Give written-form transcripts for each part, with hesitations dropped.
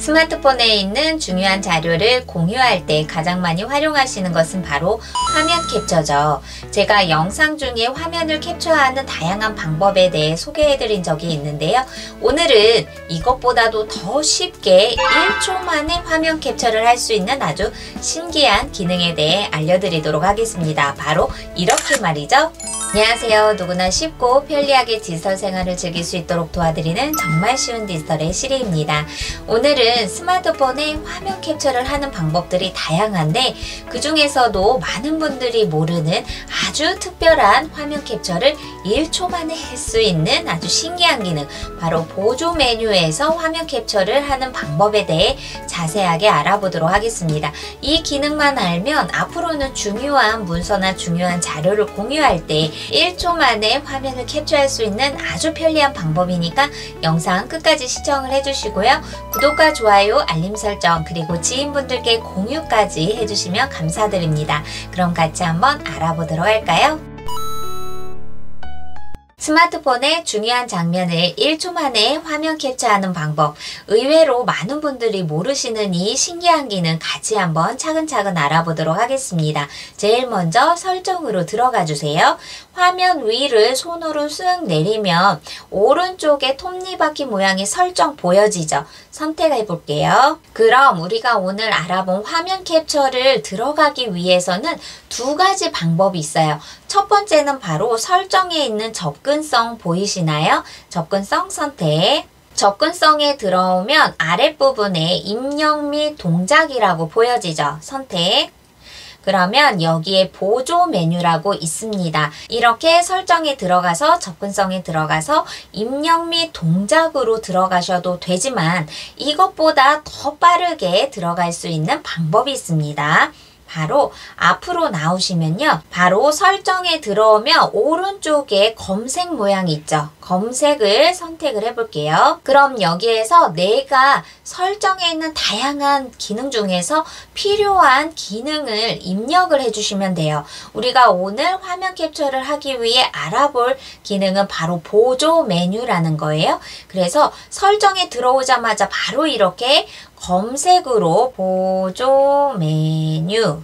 스마트폰에 있는 중요한 자료를 공유할 때 가장 많이 활용하시는 것은 바로 화면 캡처죠. 제가 영상 중에 화면을 캡처하는 다양한 방법에 대해 소개해드린 적이 있는데요. 오늘은 이것보다도 더 쉽게 1초 만에 화면 캡처를 할 수 있는 아주 신기한 기능에 대해 알려드리도록 하겠습니다. 바로 이렇게 말이죠. 안녕하세요. 누구나 쉽고 편리하게 디지털 생활을 즐길 수 있도록 도와드리는 정말 쉬운 디지털의 시리입니다. 오늘은 스마트폰에 화면 캡처를 하는 방법들이 다양한데 그 중에서도 많은 분들이 모르는 아주 특별한 화면 캡처를 1초 만에 할 수 있는 아주 신기한 기능, 바로 보조 메뉴에서 화면 캡처를 하는 방법에 대해 자세하게 알아보도록 하겠습니다. 이 기능만 알면 앞으로는 중요한 문서나 중요한 자료를 공유할 때 1초 만에 화면을 캡처할 수 있는 아주 편리한 방법이니까 영상 끝까지 시청을 해주시고요. 구독과 좋아요, 알림 설정, 그리고 지인분들께 공유까지 해주시면 감사드립니다. 그럼 같이 한번 알아보도록 할까요? 스마트폰의 중요한 장면을 1초 만에 화면 캡처하는 방법, 의외로 많은 분들이 모르시는 이 신기한 기능 같이 한번 차근차근 알아보도록 하겠습니다. 제일 먼저 설정으로 들어가 주세요. 화면 위를 손으로 쓱 내리면 오른쪽에 톱니바퀴 모양의 설정 보여지죠? 선택해 볼게요. 그럼 우리가 오늘 알아본 화면 캡처를 들어가기 위해서는 두 가지 방법이 있어요. 첫 번째는 바로 설정에 있는 접근성 보이시나요? 접근성 선택. 접근성에 들어오면 아랫부분에 입력 및 동작이라고 보여지죠? 선택. 그러면 여기에 보조 메뉴라고 있습니다. 이렇게 설정에 들어가서 접근성에 들어가서 입력 및 동작으로 들어가셔도 되지만 이것보다 더 빠르게 들어갈 수 있는 방법이 있습니다. 바로 앞으로 나오시면요. 바로 설정에 들어오면 오른쪽에 검색 모양이 있죠. 검색을 선택을 해볼게요. 그럼 여기에서 내가 설정에 있는 다양한 기능 중에서 필요한 기능을 입력을 해주시면 돼요. 우리가 오늘 화면 캡처를 하기 위해 알아볼 기능은 바로 보조 메뉴라는 거예요. 그래서 설정에 들어오자마자 바로 이렇게 검색으로 보조 메뉴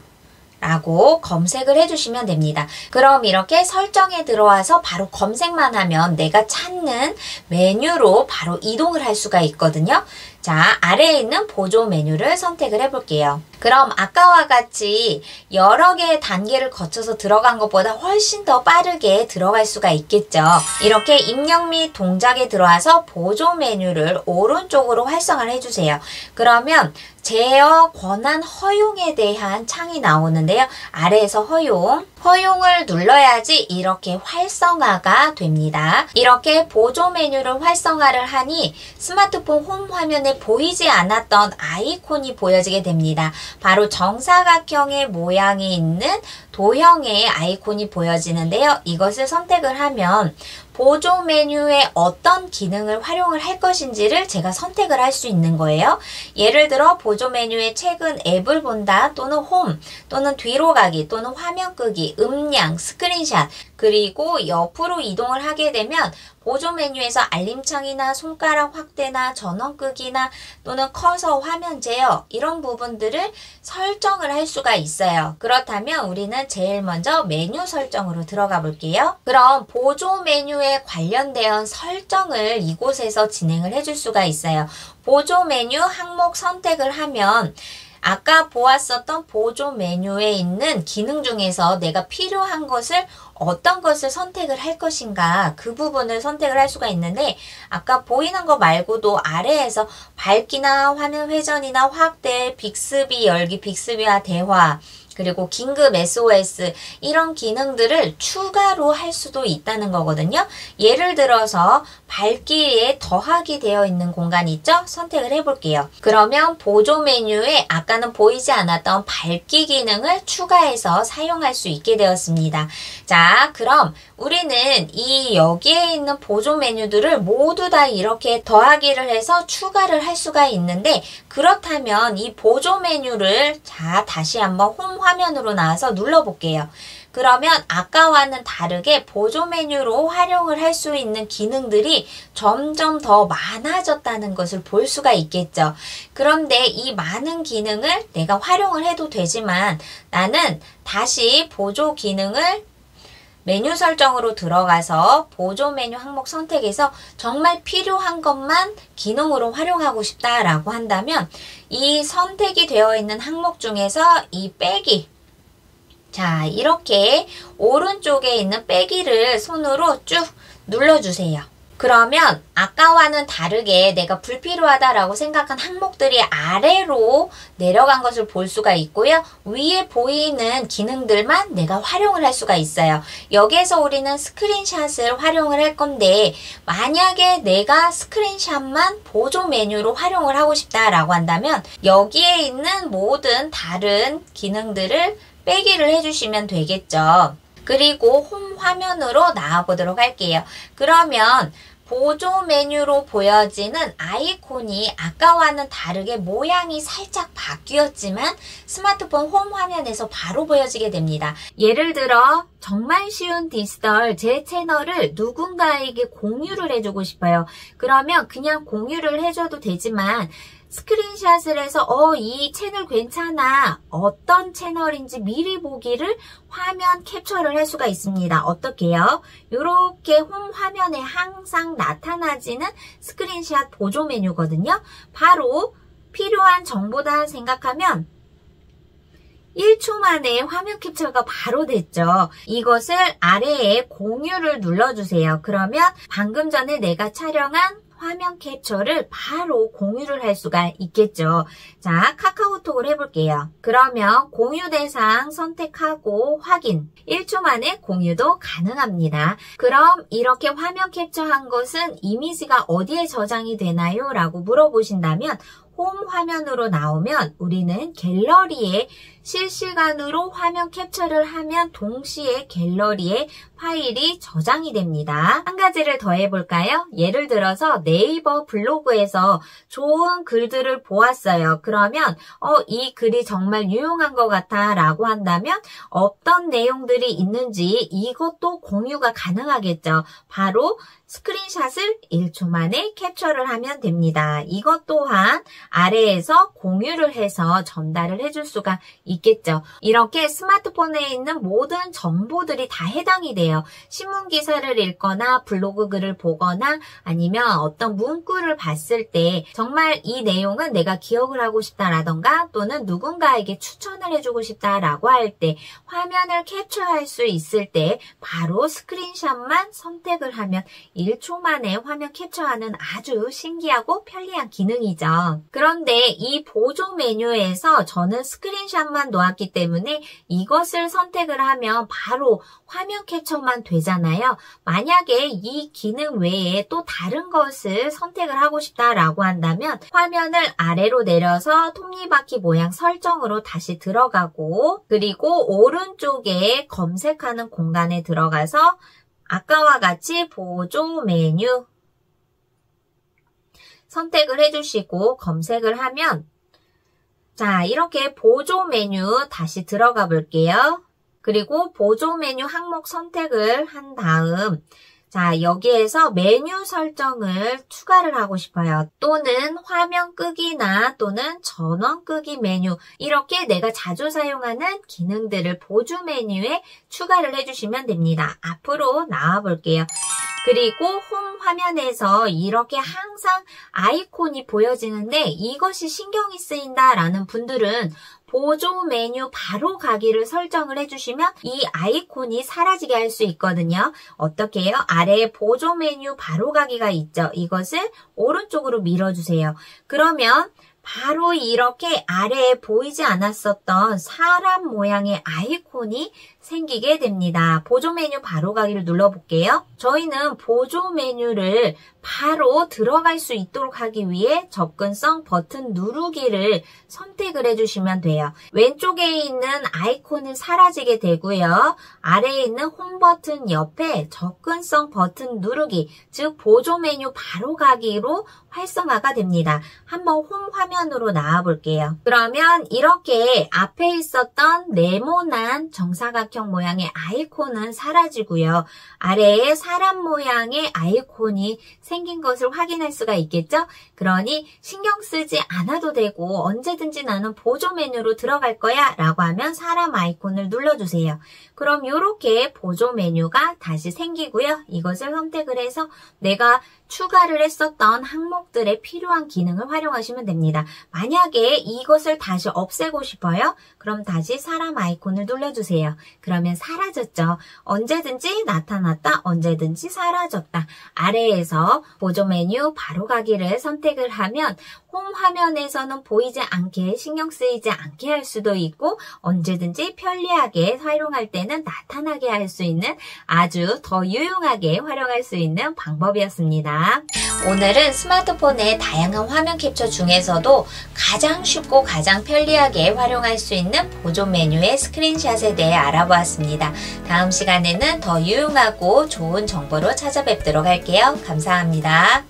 라고 검색을 해주시면 됩니다. 그럼 이렇게 설정에 들어와서 바로 검색만 하면 내가 찾는 메뉴로 바로 이동을 할 수가 있거든요. 자, 아래에 있는 보조 메뉴를 선택을 해볼게요. 그럼 아까와 같이 여러 개의 단계를 거쳐서 들어간 것보다 훨씬 더 빠르게 들어갈 수가 있겠죠. 이렇게 입력 및 동작에 들어와서 보조 메뉴를 오른쪽으로 활성화를 해주세요. 그러면 제어 권한 허용에 대한 창이 나오는데요. 아래에서 허용을 눌러야지 이렇게 활성화가 됩니다. 이렇게 보조 메뉴를 활성화를 하니 스마트폰 홈 화면에 보이지 않았던 아이콘이 보여지게 됩니다. 바로 정사각형의 모양이 있는 도형의 아이콘이 보여지는데요. 이것을 선택을 하면 보조 메뉴에 어떤 기능을 활용을 할 것인지를 제가 선택을 할 수 있는 거예요. 예를 들어 보조 메뉴에 최근 앱을 본다, 또는 홈, 또는 뒤로 가기, 또는 화면 끄기, 음량, 스크린샷, 그리고 옆으로 이동을 하게 되면 보조 메뉴에서 알림창이나 손가락 확대나 전원 끄기나 또는 커서 화면 제어, 이런 부분들을 설정을 할 수가 있어요. 그렇다면 우리는 제일 먼저 메뉴 설정으로 들어가 볼게요. 그럼 보조 메뉴에 관련된 설정을 이곳에서 진행을 해줄 수가 있어요. 보조 메뉴 항목 선택을 하면 아까 보았었던 보조 메뉴에 있는 기능 중에서 내가 필요한 것을 어떤 것을 선택을 할 것인가, 그 부분을 선택을 할 수가 있는데 아까 보이는 거 말고도 아래에서 밝기나 화면 회전이나 확대, 빅스비 열기, 빅스비와 대화, 그리고 긴급 SOS, 이런 기능들을 추가로 할 수도 있다는 거거든요. 예를 들어서 밝기에 더하기 되어 있는 공간이 있죠? 선택을 해볼게요. 그러면 보조 메뉴에 아까는 보이지 않았던 밝기 기능을 추가해서 사용할 수 있게 되었습니다. 자, 그럼 우리는 여기에 있는 보조 메뉴들을 모두 다 이렇게 더하기를 해서 추가를 할 수가 있는데, 그렇다면 이 보조 메뉴를 다시 한번 홈 화면으로 나와서 눌러볼게요. 그러면 아까와는 다르게 보조 메뉴로 활용을 할 수 있는 기능들이 점점 더 많아졌다는 것을 볼 수가 있겠죠. 그런데 이 많은 기능을 내가 활용을 해도 되지만 나는 다시 보조 기능을 메뉴 설정으로 들어가서 보조 메뉴 항목 선택에서 정말 필요한 것만 기능으로 활용하고 싶다라고 한다면 이 선택이 되어 있는 항목 중에서 이 빼기, 자, 이렇게 오른쪽에 있는 빼기를 손으로 쭉 눌러주세요. 그러면 아까와는 다르게 내가 불필요하다라고 생각한 항목들이 아래로 내려간 것을 볼 수가 있고요. 위에 보이는 기능들만 내가 활용을 할 수가 있어요. 여기에서 우리는 스크린샷을 활용을 할 건데 만약에 내가 스크린샷만 보조 메뉴로 활용을 하고 싶다라고 한다면 여기에 있는 모든 다른 기능들을 빼기를 해주시면 되겠죠. 그리고 홈 화면으로 나와보도록 할게요. 그러면 보조 메뉴로 보여지는 아이콘이 아까와는 다르게 모양이 살짝 바뀌었지만 스마트폰 홈 화면에서 바로 보여지게 됩니다. 예를 들어 정말 쉬운 디지털 제 채널을 누군가에게 공유를 해주고 싶어요. 그러면 그냥 공유를 해줘도 되지만 스크린샷을 해서 이 채널 괜찮아, 어떤 채널인지 미리 보기를 화면 캡처를 할 수가 있습니다. 어떻게 해요? 이렇게 홈 화면에 항상 나타나지는 스크린샷 보조 메뉴거든요. 바로 필요한 정보다 생각하면 1초 만에 화면 캡처가 바로 됐죠. 이것을 아래에 공유를 눌러주세요. 그러면 방금 전에 내가 촬영한 화면 캡처를 바로 공유를 할 수가 있겠죠. 자, 카카오톡을 해볼게요. 그러면 공유 대상 선택하고 확인. 1초 만에 공유도 가능합니다. 그럼 이렇게 화면 캡처한 것은 이미지가 어디에 저장이 되나요? 라고 물어보신다면 홈 화면으로 나오면 우리는 갤러리에 실시간으로 화면 캡처를 하면 동시에 갤러리에 파일이 저장이 됩니다. 한 가지를 더 해볼까요? 예를 들어서 네이버 블로그에서 좋은 글들을 보았어요. 그러면 이 글이 정말 유용한 것 같아 라고 한다면 어떤 내용들이 있는지 이것도 공유가 가능하겠죠. 바로 스크린샷을 1초 만에 캡처를 하면 됩니다. 이것 또한 아래에서 공유를 해서 전달을 해줄 수가 있겠죠. 이렇게 스마트폰에 있는 모든 정보들이 다 해당이 돼요. 신문 기사를 읽거나 블로그 글을 보거나 아니면 어떤 문구를 봤을 때 정말 이 내용은 내가 기억을 하고 싶다라던가 또는 누군가에게 추천을 해주고 싶다라고 할 때 화면을 캡처할 수 있을 때 바로 스크린샷만 선택을 하면 1초 만에 화면 캡처하는 아주 신기하고 편리한 기능이죠. 그런데 이 보조 메뉴에서 저는 스크린샷만 놓았기 때문에 이것을 선택을 하면 바로 화면 캡처만 되잖아요. 만약에 이 기능 외에 또 다른 것을 선택을 하고 싶다라고 한다면 화면을 아래로 내려서 톱니바퀴 모양 설정으로 다시 들어가고 그리고 오른쪽에 검색하는 공간에 들어가서 아까와 같이 보조 메뉴 선택을 해주시고 검색을 하면 자, 이렇게 보조 메뉴 다시 들어가 볼게요. 그리고 보조 메뉴 항목 선택을 한 다음 자, 여기에서 메뉴 설정을 추가를 하고 싶어요. 또는 화면 끄기나 또는 전원 끄기 메뉴 이렇게 내가 자주 사용하는 기능들을 보조 메뉴에 추가를 해주시면 됩니다. 앞으로 나와 볼게요. 그리고 홈 화면에서 이렇게 항상 아이콘이 보여지는데 이것이 신경이 쓰인다라는 분들은 보조 메뉴 바로 가기를 설정을 해주시면 이 아이콘이 사라지게 할 수 있거든요. 어떻게 해요? 아래에 보조 메뉴 바로 가기가 있죠. 이것을 오른쪽으로 밀어주세요. 그러면 바로 이렇게 아래에 보이지 않았었던 사람 모양의 아이콘이 생기게 됩니다. 보조 메뉴 바로 가기를 눌러볼게요. 저희는 보조 메뉴를 바로 들어갈 수 있도록 하기 위해 접근성 버튼 누르기를 선택을 해주시면 돼요. 왼쪽에 있는 아이콘은 사라지게 되고요. 아래에 있는 홈 버튼 옆에 접근성 버튼 누르기, 즉 보조 메뉴 바로 가기로 활성화가 됩니다. 한번 홈 화면으로 나와 볼게요. 그러면 이렇게 앞에 있었던 네모난 정사각형 삼각형 모양의 아이콘은 사라지고요. 아래에 사람 모양의 아이콘이 생긴 것을 확인할 수가 있겠죠? 그러니 신경 쓰지 않아도 되고 언제든지 나는 보조 메뉴로 들어갈 거야 라고 하면 사람 아이콘을 눌러주세요. 그럼 이렇게 보조 메뉴가 다시 생기고요. 이것을 선택을 해서 내가 추가를 했었던 항목들에 필요한 기능을 활용하시면 됩니다. 만약에 이것을 다시 없애고 싶어요? 그럼 다시 사람 아이콘을 눌러주세요. 그러면 사라졌죠. 언제든지 나타났다, 언제든지 사라졌다. 아래에서 보조 메뉴 바로가기를 선택을 하면 홈 화면에서는 보이지 않게 신경 쓰이지 않게 할 수도 있고 언제든지 편리하게 활용할 때는 나타나게 할 수 있는 아주 더 유용하게 활용할 수 있는 방법이었습니다. 오늘은 스마트폰의 다양한 화면 캡처 중에서도 가장 쉽고 가장 편리하게 활용할 수 있는 보조 메뉴의 스크린샷에 대해 알아보았습니다. 다음 시간에는 더 유용하고 좋은 정보로 찾아뵙도록 할게요. 감사합니다.